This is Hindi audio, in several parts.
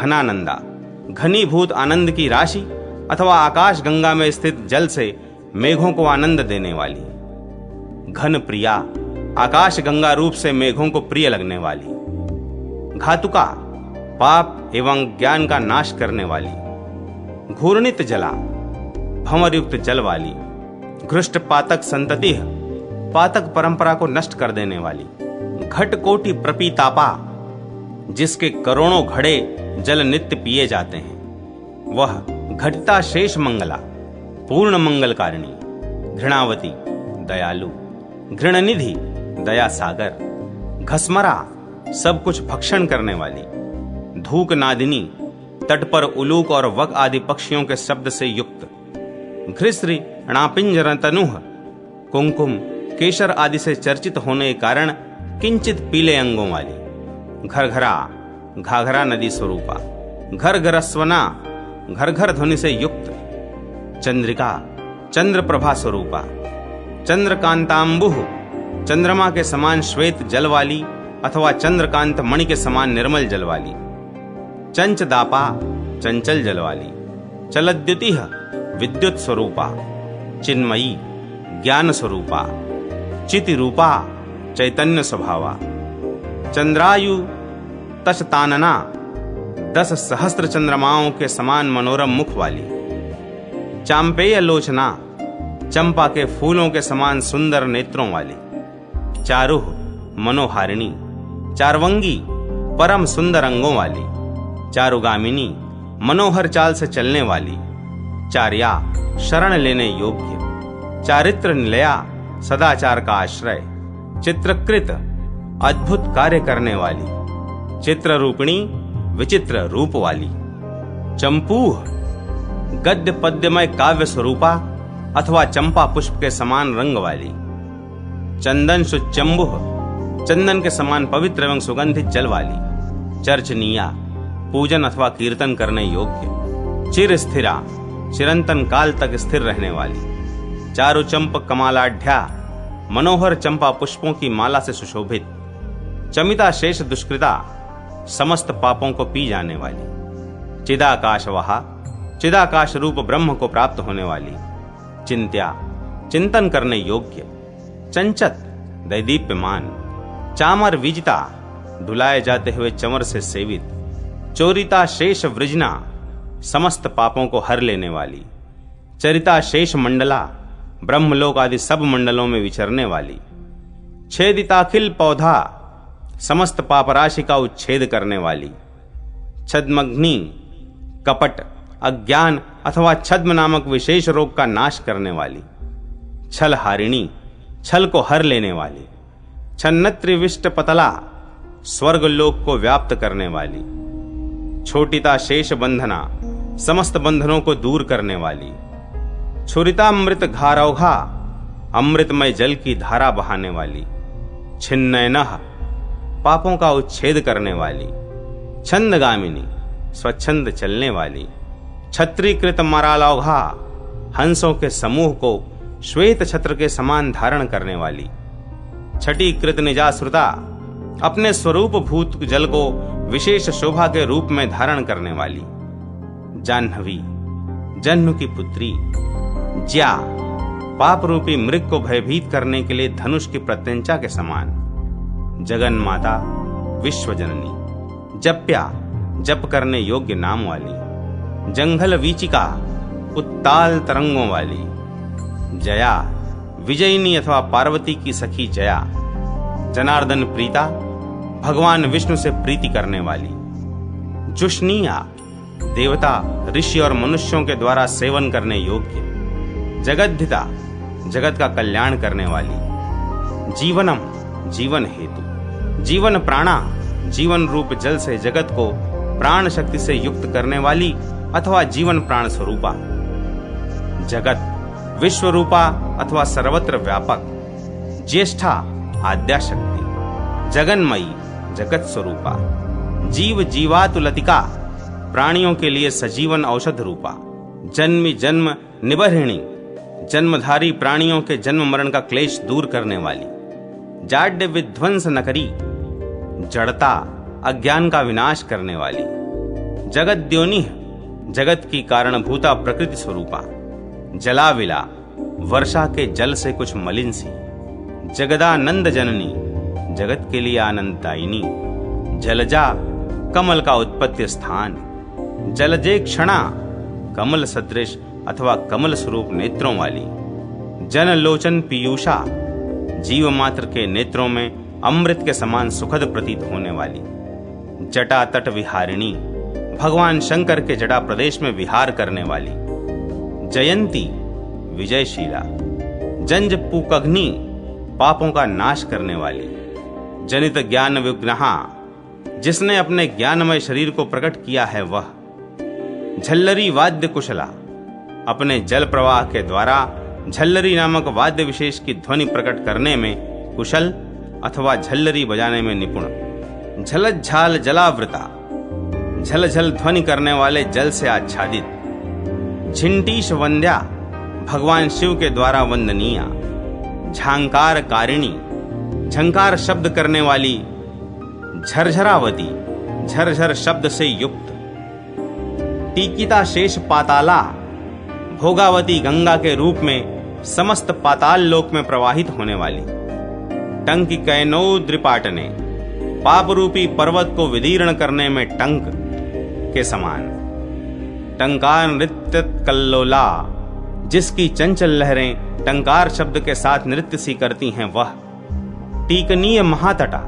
घनानंदा, घनीभूत आनंद की राशि अथवा आकाश गंगा में स्थित जल से मेघों को आनंद देने वाली। घन प्रिया, आकाश गंगा रूप से मेघों को प्रिय लगने वाली। घातुका, पाप एवं ज्ञान का नाश करने वाली। घूर्णित जला, भंवर युक्त जल वाली। घृष्ट पातक संतति, पातक परंपरा को नष्ट कर देने वाली। घट कोटि प्रपीतापा, जिसके करोड़ों घड़े जल नित्य पिए जाते हैं, वह घटिता शेष मंगला, पूर्ण मंगलकारिणी। घृणावती, दयालु। घृणनिधि, दया सागर। घसमरा, सब कुछ भक्षण करने वाली। धूक नादिनी, तट पर उलूक और वक आदि पक्षियों के शब्द से युक्त। घृश्री अणापिंजर तनुह, कुंकुम केशर आदि से चर्चित होने के कारण किंचित पीले अंगों वाली। घरघरा, घाघरा नदी स्वरूपा। घर घरस्वना, घर घर ध्वनि से युक्त। चंद्रिका, चंद्र प्रभा स्वरूपा। चंद्रकांतांबुह, चंद्रमा के समान श्वेत जल वाली अथवा चंद्रकांत मणि के समान निर्मल जल वाली। चंचदापा, चंचल जल वाली। चलद्युतिः, विद्युत स्वरूपा। चिन्मयी, ज्ञान स्वरूपा। चितिरूपा, चैतन्य स्वभावा। चंद्रायु तशतानना, 10 सहस्त्र चंद्रमाओं के समान मनोरम मुख वाली। चांपेय लोचना, चंपा के फूलों के समान सुंदर नेत्रों वाली। चारुह, मनोहारिणी। चारवंगी, परम सुंदर अंगों वाली। चारुगामिनी, मनोहर चाल से चलने वाली। चार्या, शरण लेने योग्य। चारित्र निलया, सदाचार का आश्रय। चित्रकृत, अद्भुत कार्य करने वाली। चित्र रूपिणी, विचित्र रूप वाली। चंपूह, गद्य पद्यमय काव्य स्वरूपा अथवा चंपा पुष्प के समान रंग वाली। चंदन सुचंबुह, चंदन के समान पवित्र एवं सुगंधित जल वाली। चर्चनीया, पूजन अथवा कीर्तन करने योग्य। चिर स्थिरा, चिरंतन काल तक स्थिर रहने वाली। चारु चंप कमालाढ्या, मनोहर चंपा पुष्पों की माला से सुशोभित। चमिता शेष दुष्कृता, समस्त पापों को पी जाने वाली। चिदाकाश वहा, चिदाकाश रूप ब्रह्म को प्राप्त होने वाली। चिंत्या, चिंतन करने योग्य। चंचत, दैदीप्यमान। चामर विजिता, धुलाए जाते हुए चमर से सेवित। चोरिता शेष वृजना, समस्त पापों को हर लेने वाली। चरिता शेष मंडला, ब्रह्मलोक आदि सब मंडलों में विचरने वाली। छेदिताखिल पौधा, समस्त पापराशि का उच्छेद करने वाली। छद्मग्नि, कपट, अज्ञान अथवा छद्म नामक विशेष रोग का नाश करने वाली। छलहारिणी, छल को हर लेने वाली। छन्नत्रिविष्ट पतला, स्वर्गलोक को व्याप्त करने वाली। छोटिता शेष बंधना, समस्त बंधनों को दूर करने वाली। छुरितामृत घारौघा, अमृतमय जल की धारा बहाने वाली। छिन्नयनः, पापों का उच्छेद करने वाली। छंदगामिनी, स्वच्छंद चलने वाली। छत्रीकृत मरालौघा, हंसों के समूह को श्वेत छत्र के समान धारण करने वाली। छठीकृत निजाश्रुता, अपने स्वरूप भूत जल को विशेष शोभा के रूप में धारण करने वाली। जाह्नवी, जन्नु की पुत्री। ज्या, पाप रूपी मृग को भयभीत करने के लिए धनुष की प्रत्यंचा के समान। जगन माता, विश्व जननी। जप्या, जप करने योग्य नाम वाली। जंघल वीचिका, उत्ताल तरंगों वाली। जया, विजयिनी अथवा पार्वती की सखी जया। जनार्दन प्रीता, भगवान विष्णु से प्रीति करने वाली। जुष्निया, देवता, ऋषि और मनुष्यों के द्वारा सेवन करने योग्य। जगद्धिता, जगत का कल्याण करने वाली। जीवनम, जीवन हेतु। जीवन प्राणा, जीवन रूप जल से जगत को प्राण शक्ति से युक्त करने वाली अथवा जीवन प्राण स्वरूपा। जगत, विश्व रूपा अथवा सर्वत्र व्यापक। ज्येष्ठा, आद्या शक्ति। जगन्मयी, जगत स्वरूपा। जीव जीवातुलतिका, प्राणियों के लिए सजीवन औषध रूपा। जन्मी जन्म निबर्हिणी, जन्मधारी प्राणियों के जन्म मरण का क्लेश दूर करने वाली। जाड्य विध्वंस नकरी, जड़ता, अज्ञान का विनाश करने वाली। जगद्योनि जगत की कारणभूता प्रकृति स्वरूपा, जलाविला वर्षा के जल से कुछ मलिन सी, जगदानंद जननी जगत के लिए आनंददायिनी, जलजा कमल का उत्पत्ति स्थान, जलजे क्षणा कमल सदृश अथवा कमल स्वरूप नेत्रों वाली, जनलोचन पीयूषा जीव मात्र के नेत्रों में अमृत के समान सुखद प्रतीत होने वाली, जटा तट विहारिणी भगवान शंकर के जटा प्रदेश में विहार करने वाली, जयंती विजयशीला, जंज पूकग्नि पापों का नाश करने वाली, जनित ज्ञान विग्रहा जिसने अपने ज्ञानमय शरीर को प्रकट किया है वह, झल्लरी वाद्य कुशला अपने जल प्रवाह के द्वारा झल्लरी नामक वाद्य विशेष की ध्वनि प्रकट करने में कुशल अथवा झल्लरी बजाने में निपुण, झलझाल जलावृता झलझल ध्वनि करने वाले जल से आच्छादित, झिंटीश वंद्या भगवान शिव के द्वारा वंदनीय, झांकार कारिणी झंकार शब्द करने वाली, झरझरावती झरझर शब्द से युक्त, टीकिता शेष पाताला भोगावती गंगा के रूप में समस्त पाताल लोक में प्रवाहित होने वाली, टंकी कैनोद्रिपाटने पाप रूपी पर्वत को विदीर्ण करने में टंक के समान, टंकार नृत्य कल्लोला जिसकी चंचल लहरें टंकार शब्द के साथ नृत्य सी करती हैं वह, टीकनीय महातटा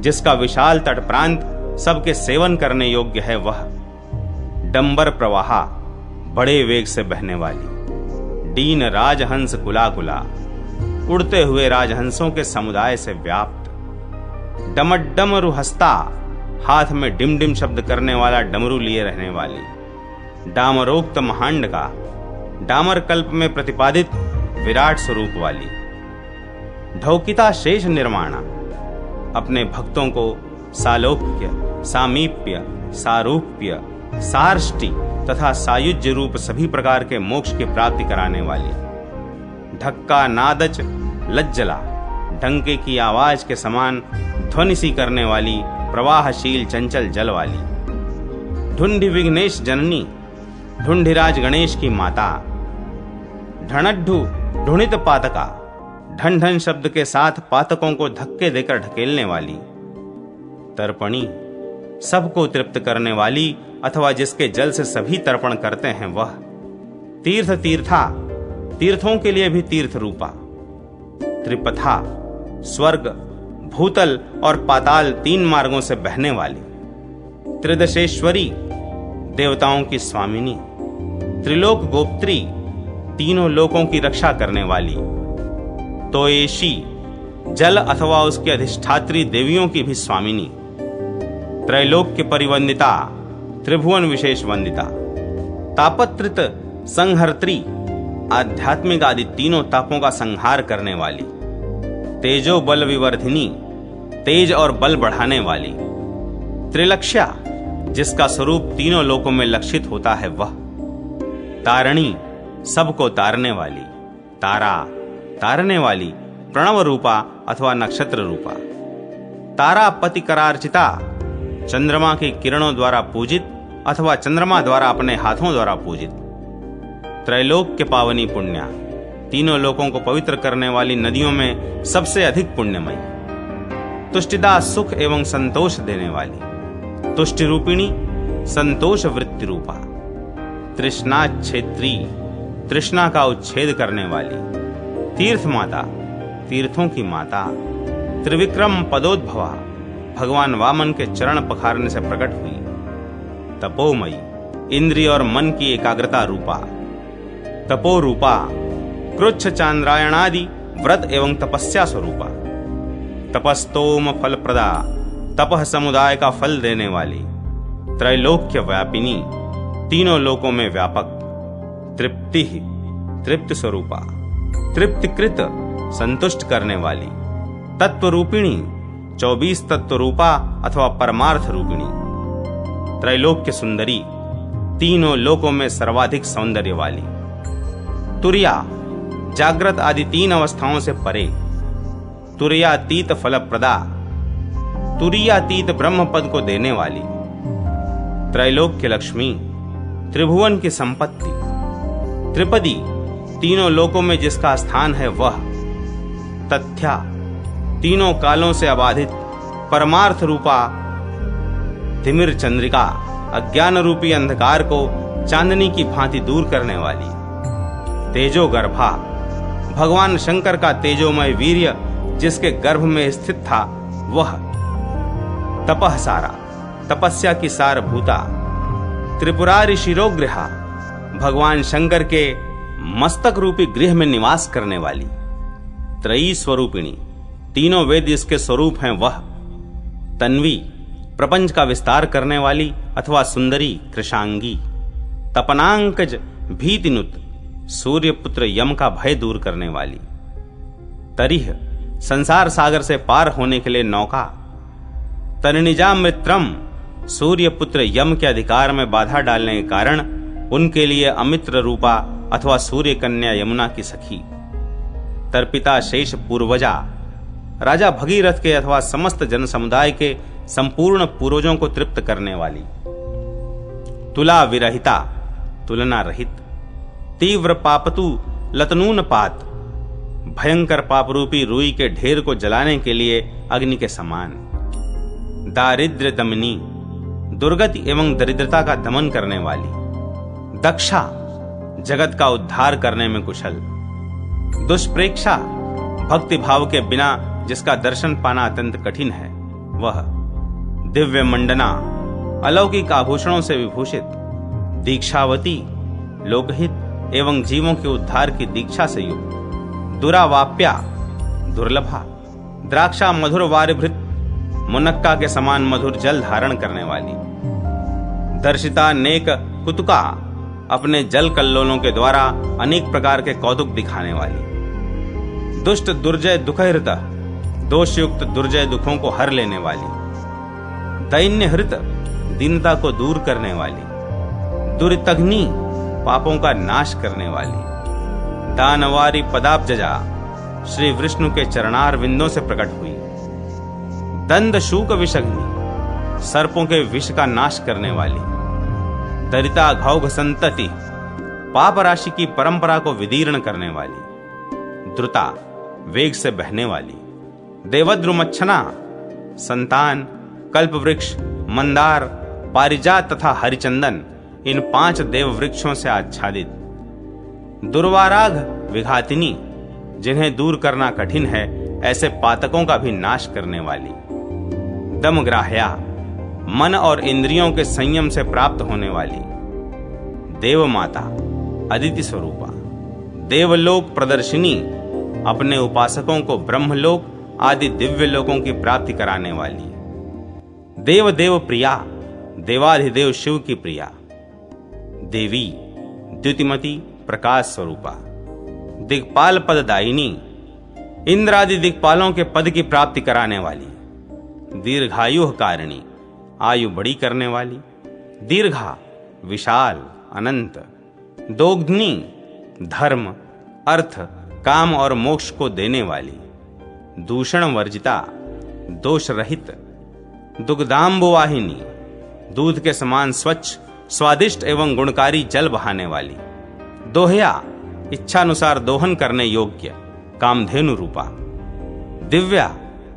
जिसका विशाल तट प्रांत सबके सेवन करने योग्य है वह, डंबर प्रवाहा बड़े वेग से बहने वाली, डीन राजहंस कुलाकुला उड़ते हुए राजहंसों के समुदाय से व्याप्त, डमडमरु हस्ता हाथ में डिम डिम शब्द करने वाला डमरू लिए रहने वाली, डामरोक्त महांड का डामर कल्प में प्रतिपादित विराट स्वरूप वाली, ढौकिता शेष निर्माणा अपने भक्तों को सालोक्य सामीप्य सारूप्य सार्ष्टि तथा सायुज्य रूप सभी प्रकार के मोक्ष की प्राप्ति कराने वाली, ढक्का नादच लज्जला ढंके की आवाज के समान ध्वनि सी करने वाली प्रवाहशील चंचल जल वाली, ढुंढि विघ्नेश जननी ढुंढिराज गणेश की माता, ढणढ्ढु ढुणित पातका ढन ढन शब्द के साथ पातकों को धक्के देकर ढकेलने वाली, तर्पणी सबको तृप्त करने वाली अथवा जिसके जल से सभी तर्पण करते हैं वह, तीर्थ तीर्था तीर्थों के लिए भी तीर्थ रूपा, त्रिपथा स्वर्ग भूतल और पाताल तीन मार्गों से बहने वाली, त्रिदशेश्वरी देवताओं की स्वामिनी, त्रिलोक गोप्त्री तीनों लोकों की रक्षा करने वाली, तोएशी जल अथवा उसकी अधिष्ठात्री देवियों की भी स्वामिनी, त्रैलोक्य परिवंदिता त्रिभुवन विशेष वंदिता, तापत्रित संहर्त्री आध्यात्मिक आदि तीनों तापों का संहार करने वाली, तेजो बल विवर्धिनी तेज और बल बढ़ाने वाली, त्रिलक्ष्या जिसका स्वरूप तीनों लोकों में लक्षित होता है वह, तारणी सबको तारने वाली, तारा तारने वाली प्रणव रूपा अथवा नक्षत्र रूपा, तारा पति करार्चिता चंद्रमा की किरणों द्वारा पूजित अथवा चंद्रमा द्वारा अपने हाथों द्वारा पूजित, त्रैलोक के पावनी पुण्या तीनों लोकों को पवित्र करने वाली नदियों में सबसे अधिक पुण्यमयी, तुष्टिदा सुख एवं संतोष देने वाली, तुष्टि रूपिणी संतोष वृत्ति रूपा, तृष्णा क्षेत्री तृष्णा का उच्छेद करने वाली, तीर्थ माता तीर्थों की माता, त्रिविक्रम पदोद्भवा भगवान वामन के चरण पखारने से प्रकट हुई, तपोमयी इंद्रिय और मन की एकाग्रता रूपा, तपो रूपा कृच्छ चांद्रायणादि व्रत एवं तपस्या स्वरूपा, तपस्तोम फल प्रदा तपह समुदाय का फल देने वाली, त्रैलोक्य व्यापिनी तीनों लोकों में व्यापक, तृप्ति तृप्त स्वरूपा, तृप्तिकृत संतुष्ट करने वाली, तत्व रूपिणी 24 तत्व रूपा अथवा परमार्थ रूपिणी, त्रैलोक्य सुंदरी तीनों लोकों में सर्वाधिक सौंदर्य वाली, तुरिया जागृत आदि तीन अवस्थाओं से परे, तुरियातीत फलप्रदा तुरियातीत ब्रह्म पद को देने वाली, त्रैलोक्य लक्ष्मी, त्रिभुवन की संपत्ति, त्रिपदी, तीनों लोकों में जिसका स्थान है वह, तथ्या, तीनों कालों से अबाधित परमार्थ रूपा, तिमिर चंद्रिका, अज्ञान रूपी अंधकार को चांदनी की भांति दूर करने वाली, तेजो गर्भा, भगवान शंकर का तेजोमय वीर्य जिसके गर्भ में स्थित था वह, तपः सारा, तपस्या की सारभूता, त्रिपुरारि शिरोगृहा, भगवान शंकर के मस्तक रूपी गृह में निवास करने वाली, त्रयी स्वरूपिणी, तीनों वेद इसके स्वरूप हैं वह, तन्वी, प्रपंच का विस्तार करने वाली अथवा सुंदरी कृशांगी, तपनांकज भीतिनुत, सूर्य पुत्र यम का भय दूर करने वाली, तरिह, संसार सागर से पार होने के लिए नौका, तनिजा मित्रम, सूर्य पुत्र यम के अधिकार में बाधा डालने के कारण उनके लिए अमित्र रूपा अथवा सूर्य कन्या यमुना की सखी, तर्पिता शेष पूर्वजा, राजा भगीरथ के अथवा समस्त जन समुदाय के संपूर्ण पूर्वजों को तृप्त करने वाली, तुला विरहिता, तुलना रहित, तीव्र पापतु लतनून पात, भयंकर पापरूपी रुई के ढेर को जलाने के लिए अग्नि के समान, दारिद्र्य दमनी, दुर्गति एवं दरिद्रता का दमन करने वाली, दक्षा, जगत का उद्धार करने में कुशल, दुष्प्रेक्षा, भक्ति भाव के बिना जिसका दर्शन पाना अत्यंत कठिन है वह, दिव्य मंडना, अलौकिक आभूषणों से विभूषित, दीक्षावती, लोकहित एवं जीवों के उद्धार की दीक्षा से युक्त, दुरावाप्या, दुर्लभा, द्राक्षा मधुर वारिभृत, मुनक्का के समान मधुर जल धारण करने वाली, दर्शिता नेक कुतुका, अपने जल कल्लोलों के द्वारा अनेक प्रकार के कौतुक दिखाने वाली, दुष्ट दुर्जय दुखहृत, दोषयुक्त दुर्जय दुखों को हर लेने वाली, दैन्य हृत, दीनता को दूर करने वाली, दुरितग्नि, पापों का नाश करने वाली, दानवारी पदाब्जजा, श्री विष्णु के चरणार विंदों से प्रकट हुई, दंड शूक विषग्नि, सर्पों के विष का नाश करने वाली, दरिता घौघ संतति, पाप राशि की परंपरा को विदीर्ण करने वाली, द्रुता, वेग से बहने वाली, देवद्रुमच्छना, संतान, कल्प वृक्ष, मंदार, पारिजात तथा हरिचंदन, इन 5 देव वृक्षों से आच्छादित, दुर्वाराग विघातिनी, जिन्हें दूर करना कठिन है ऐसे पातकों का भी नाश करने वाली, दमग्राह्या, मन और इंद्रियों के संयम से प्राप्त होने वाली, देव माता, अदिति स्वरूपा, देवलोक प्रदर्शिनी, अपने उपासकों को ब्रह्मलोक आदि दिव्य लोकों की प्राप्ति कराने वाली, देव देव प्रिया, देवाधिदेव शिव की प्रिया, देवी, द्युतिमती, प्रकाश स्वरूपा, दिक्पाल पददायिनी, इंद्रादि दिक्पालों के पद की प्राप्ति कराने वाली, दीर्घायु कारिणी, आयु बड़ी करने वाली, दीर्घा, विशाल, अनंत, दोग्धनी, धर्म, अर्थ, काम और मोक्ष को देने वाली, दूषण वर्जिता, दोष रहित, दुग्धाम्बुवाहिनी, दूध के समान स्वच्छ, स्वादिष्ट एवं गुणकारी जल बहाने वाली, दोहया, इच्छानुसार दोहन करने योग्य, कामधेनु रूपा, दिव्या,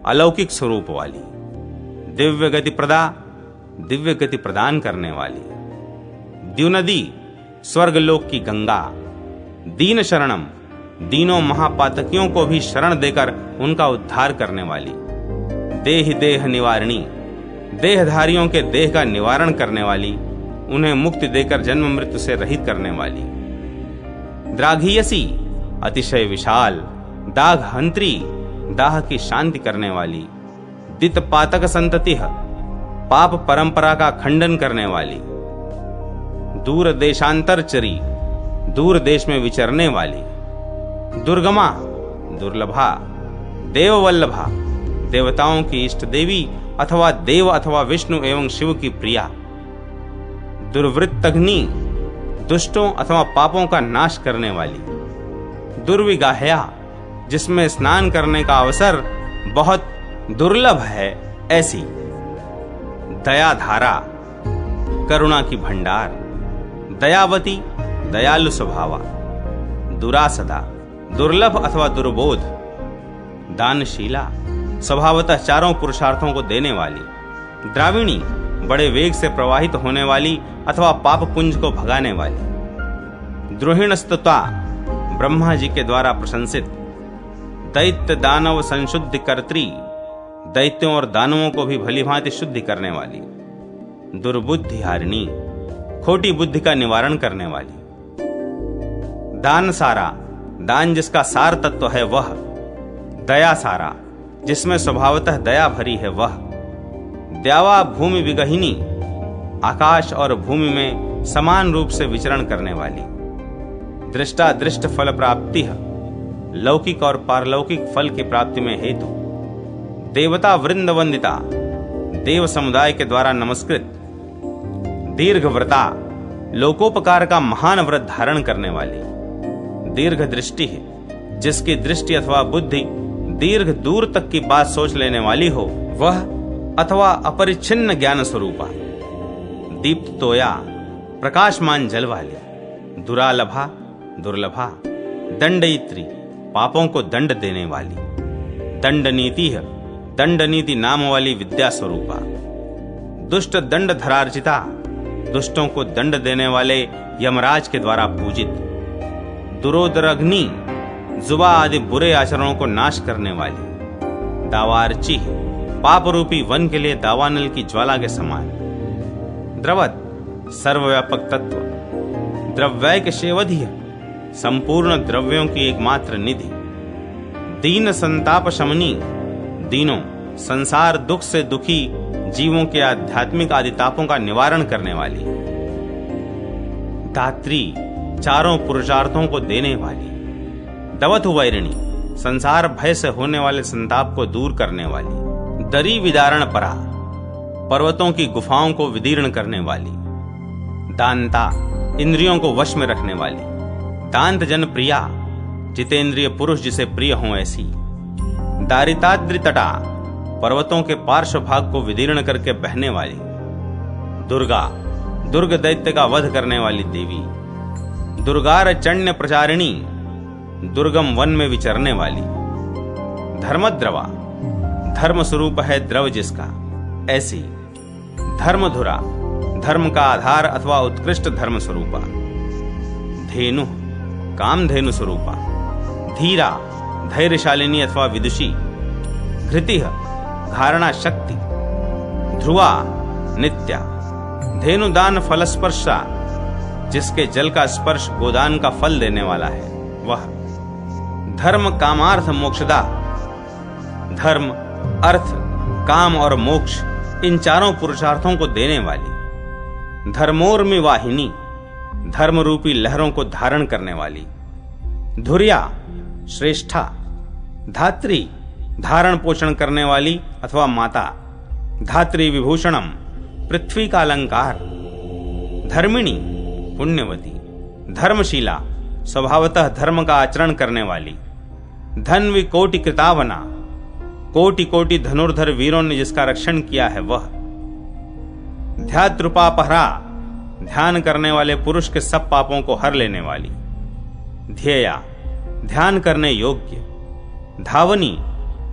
अलौकिक स्वरूप वाली, दिव्य गति प्रदा, दिव्य गति प्रदान करने वाली, द्युनदी, स्वर्गलोक की गंगा, दीन शरणम, दीनों महापातकियों को भी शरण देकर उनका उद्धार करने वाली, देह देह निवारणी, देहधारियों के देह का निवारण करने वाली, उन्हें मुक्ति देकर जन्म मृत्यु से रहित करने वाली, द्राघीयसी, अतिशय विशाल, दाघ हंत्री, दाह की शांति करने वाली, दित पातक संतति, पाप परंपरा का खंडन करने वाली, दूर देशांतर चरी, दूर देश में विचरने वाली, दुर्गमा, दुर्लभा, देववल्लभा, देवताओं की इष्ट देवी अथवा देव अथवा विष्णु एवं शिव की प्रिया, दुर्वृत्तग्नि, दुष्टों अथवा पापों का नाश करने वाली, दुर्विगाह्या, जिसमें स्नान करने का अवसर बहुत दुर्लभ है ऐसी, दयाधारा, करुणा की भंडार, दयावती, दयालु स्वभावा, दुरासदा, दुर्लभ अथवा दुर्बोध, दानशीला, स्वभावतः चारों पुरुषार्थों को देने वाली, द्राविणी, बड़े वेग से प्रवाहित होने वाली अथवा पाप पुंज को भगाने वाली, द्रोहिणस्तुता, ब्रह्मा जी के द्वारा प्रशंसित, दैत्य दानव संशुद्धि कर्त्री, दैत्यों और दानवों को भी भलीभांति शुद्धि करने वाली, दुर्बुद्धि हारिणी, खोटी बुद्धि का निवारण करने वाली, दान सारा, दान जिसका सार तत्व है वह, दया सारा, जिसमें स्वभावतः दया भरी है वह, द्यावा भूमि विगहिनी, आकाश और भूमि में समान रूप से विचरण करने वाली, दृष्टा दृष्ट फल प्राप्ति है, लौकिक और पारलौकिक फल की प्राप्ति में हेतु, देवता वृंद वंदिता, देव समुदाय के द्वारा नमस्कृत, दीर्घ व्रता, लोकोपकार का महान व्रत धारण करने वाली, दीर्घ दृष्टि है, जिसकी दृष्टि अथवा बुद्धि दीर्घ दूर तक की बात सोच लेने वाली हो वह, अथवा अपरिच्छिन्न ज्ञान स्वरूपा, दीप्त तोया, प्रकाशमान जल वाली, दुरालभा, दुर्लभा, दंडयित्री, पापों को दंड देने वाली, दंड नीति है, दंड नीति नाम वाली विद्या स्वरूपा, दुष्ट दंड धरार्जिता, दुष्टों को दंड देने वाले यमराज के द्वारा पूजित, दुरोदरग्नि, जुबा आदि बुरे आचरणों को नाश करने वाली, दावार्ची, पाप रूपी वन के लिए दावानल की ज्वाला के समान, द्रवत, सर्वव्यापक तत्व, द्रव्यैक शेवधि, संपूर्ण द्रव्यों की एकमात्र निधि, दीन संताप शमनी, दीनों, संसार दुख से दुखी जीवों के आध्यात्मिक आदि तापों का निवारण करने वाली, दात्री, चारों पुरुषार्थों को देने वाली, दवतु वैरिणी, संसार भय से होने वाले संताप को दूर करने वाली, दरी विदारण परा, पर्वतों की गुफाओं को विदीर्ण करने वाली, दांता, इंद्रियों को वश में रखने वाली, दांत जन प्रिया, जितेंद्रिय पुरुष जिसे प्रिय हो ऐसी, दारिताद्रि तटा, पर्वतों के पार्श्व भाग को विदीर्ण करके बहने वाली, दुर्गा, दुर्ग दैत्य का वध करने वाली देवी, दुर्गार चण्य प्रचारिणी, दुर्गम वन में विचरने वाली, धर्मद्रवा, धर्म स्वरूप है द्रव जिसका ऐसी, धर्मधुरा, धर्म का आधार अथवा उत्कृष्ट धर्म स्वरूपा, धेनु, कामधेनु स्वरूपा, धीरा, धैर्यशालिनी अथवा विदुषी, घृतिः, धारणा शक्ति, ध्रुवा, नित्या, धेनुदान फलस्पर्शा, जिसके जल का स्पर्श गोदान का फल देने वाला है वह, धर्म कामार्थ मोक्षदा, धर्म, अर्थ, काम और मोक्ष इन चारों पुरुषार्थों को देने वाली, धर्मोर्मि वाहिनी, धर्म रूपी लहरों को धारण करने वाली, धुर्या, श्रेष्ठा, धात्री, धारण पोषण करने वाली अथवा माता, धात्री विभूषणम, पृथ्वी का अलंकार, धर्मिणी, पुण्यवती, धर्मशीला, स्वभावतः धर्म का आचरण करने वाली, धन्वी कोटि कृतावना, कोटि कोटि धनुर्धर वीरों ने जिसका रक्षण किया है वह, ध्यातृपापहरा, ध्यान करने वाले पुरुष के सब पापों को हर लेने वाली, ध्येया, ध्यान करने योग्य, धावनी,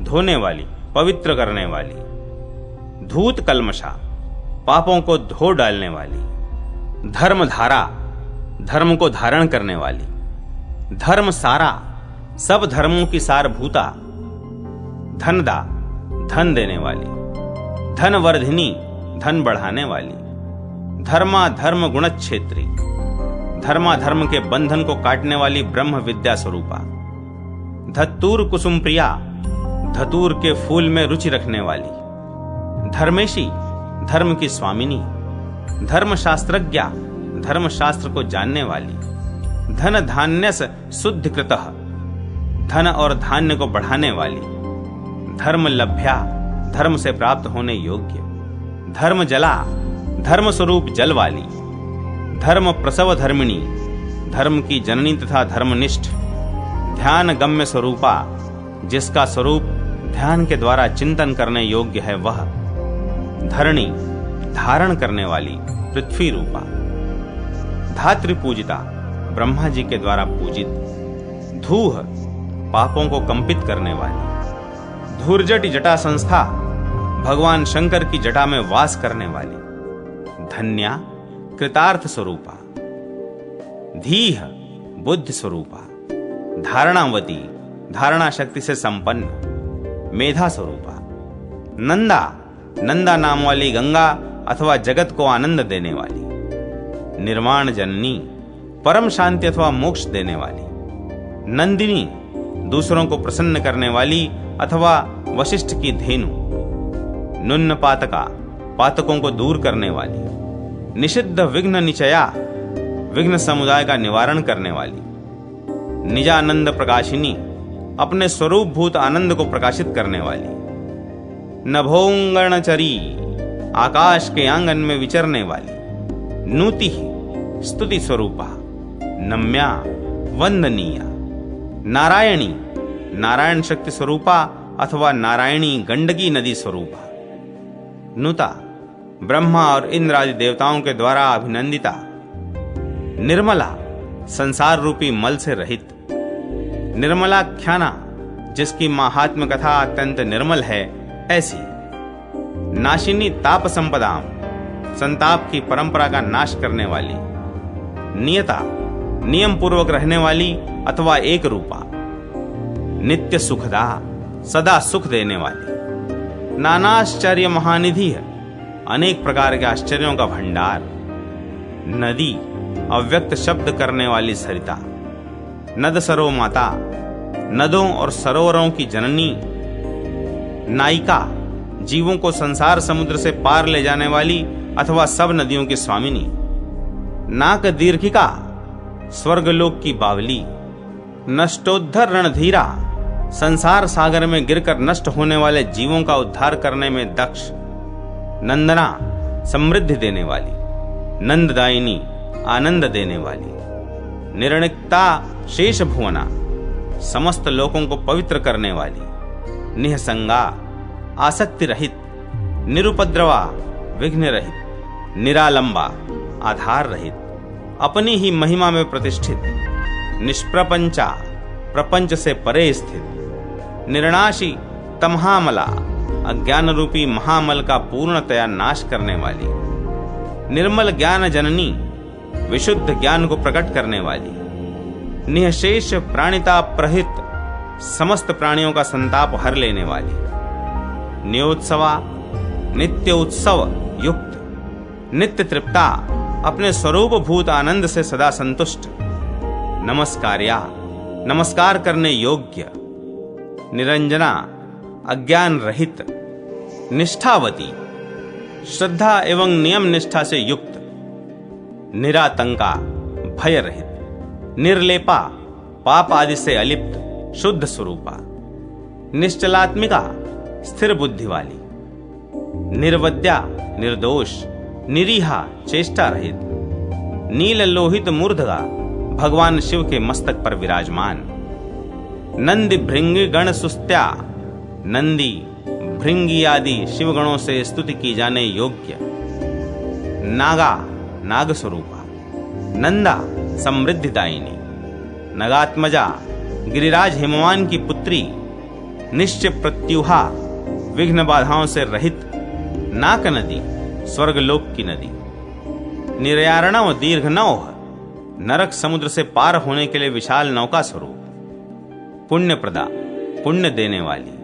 धोने वाली, पवित्र करने वाली, धूत कलमशा, पापों को धो डालने वाली, धर्मधारा, धर्म को धारण करने वाली, धर्म सारा, सब धर्मों की सारभूता, धनदा, धन देने वाली, धनवर्धिनी, धन बढ़ाने वाली, धर्मा धर्म गुणक्षेत्री, धर्माधर्म के बंधन को काटने वाली ब्रह्म विद्या स्वरूपा, धतूर कुसुम प्रिया, धतूर के फूल में रुचि रखने वाली, धर्मेशी, धर्म की स्वामिनी, धर्मशास्त्रज्ञा, धर्मशास्त्र को जानने वाली, धन धान्यस शुद्ध कृतः, धन और धान्य को बढ़ाने वाली, धर्म लभ्या, धर्म से प्राप्त होने योग्य, धर्म जला, धर्म स्वरूप जल वाली, धर्म प्रसव धर्मिणी, धर्म की जननी तथा धर्मनिष्ठ, ध्यान गम्य स्वरूपा, जिसका स्वरूप ध्यान के द्वारा चिंतन करने योग्य है वह, धरणी, धारण करने वाली, पृथ्वी रूपा। धात्री पूजिता, ब्रह्मा जी के द्वारा पूजित। धूह, पापों को कंपित करने वाली। धूर्जटि जटा संस्था, भगवान शंकर की जटा में वास करने वाली। धन्या, कृतार्थ स्वरूपा। धीह, बुद्धि स्वरूपा। धारणावती, धारणा शक्ति से संपन्न। मेधा स्वरूपा। नंदा, नंदा नाम वाली गंगा अथवा जगत को आनंद देने वाली। निर्वाण जननी, परम शांति अथवा मोक्ष देने वाली। नंदिनी, दूसरों को प्रसन्न करने वाली अथवा वशिष्ठ की धेनु। नुन्न पातका, पातकों को दूर करने वाली। निषिद्ध विघ्न निचया, विघ्न समुदाय का निवारण करने वाली। निजानंद प्रकाशिनी, अपने स्वरूप भूत आनंद को प्रकाशित करने वाली। नभोंगणचरी, आकाश के आंगन में विचरने वाली। नूति, स्तुति स्वरूपा। नम्या, वंदनीया। नारायणी, नारायण शक्ति स्वरूपा अथवा नारायणी गंडकी नदी स्वरूपा। नुता, ब्रह्मा और इंद्र आदि देवताओं के द्वारा अभिनंदिता। निर्मला, संसार रूपी मल से रहित। निर्मलाख्याना, जिसकी महात्म्य कथा अत्यंत निर्मल है ऐसी। नाशिनी ताप संपदाम, संताप की परंपरा का नाश करने वाली। नियता, नियम पूर्वक रहने वाली अथवा एक रूपा। नित्य सुखदा, सदा सुख देने वाली। नानाश्चर्य महानिधि है, अनेक प्रकार के आश्चर्यों का भंडार। नदी, अव्यक्त शब्द करने वाली सरिता। नद सरो माता, नदों और सरोवरों की जननी। नायिका, जीवों को संसार समुद्र से पार ले जाने वाली अथवा सब नदियों की स्वामिनी। नाक दीर्घिका, स्वर्गलोक की बावली। नष्टोद्धर रणधीरा, संसार सागर में गिरकर नष्ट होने वाले जीवों का उद्धार करने में दक्ष। नंदना, समृद्धि देने वाली। नंददायिनी, आनंद देने वाली। निर्णिकता शेष भुवना, समस्त लोकों को पवित्र करने वाली। निहसंगा, आसक्ति रहित। निरुपद्रवा, विघ्न रहित। निरालंबा, आधार रहित। अपनी ही महिमा में प्रतिष्ठित। निष्प्रपंचा, प्रपंच से परे स्थित। निर्नाशी, तमहामला, अज्ञान रूपी महामल का पूर्णतया नाश करने वाली। निर्मल ज्ञान जननी, विशुद्ध ज्ञान को प्रकट करने वाली। निःशेष प्राणिता प्रहित, समस्त प्राणियों का संताप हर लेने वाली। नियोत्सवा, नित्य उत्सव युक्त। नित्य तृप्ता, अपने स्वरूप भूत आनंद से सदा संतुष्ट। नमस्कार्या, नमस्कार करने योग्य। निरंजना, अज्ञान रहित। निष्ठावती, श्रद्धा एवं नियम निष्ठा से युक्त। निरातंका, भय रहित। निर्लेपा, पाप आदि से अलिप्त, शुद्ध स्वरूपा। निश्चलात्मिका, स्थिर बुद्धि वाली। निर्वद्या, निर्दोष। निरीहा, चेष्टा रहित। नील लोहित मूर्धगा, भगवान शिव के मस्तक पर विराजमान। नंदि भृंगी गण सुस्त्या, नंदी भृंगी आदि शिवगणों से स्तुति की जाने योग्य। नागा, नाग स्वरूपा। नंदा, समृद्धिदायिनी। नगात्मजा, गिरिराज हिमवान की पुत्री। निश्चय प्रत्युहा, विघ्न बाधाओं से रहित। नाक नदी, स्वर्गलोक की नदी। निर्यारणव दीर्घ नौह, नरक समुद्र से पार होने के लिए विशाल नौका स्वरूप। पुण्य प्रदा, पुण्य देने वाली।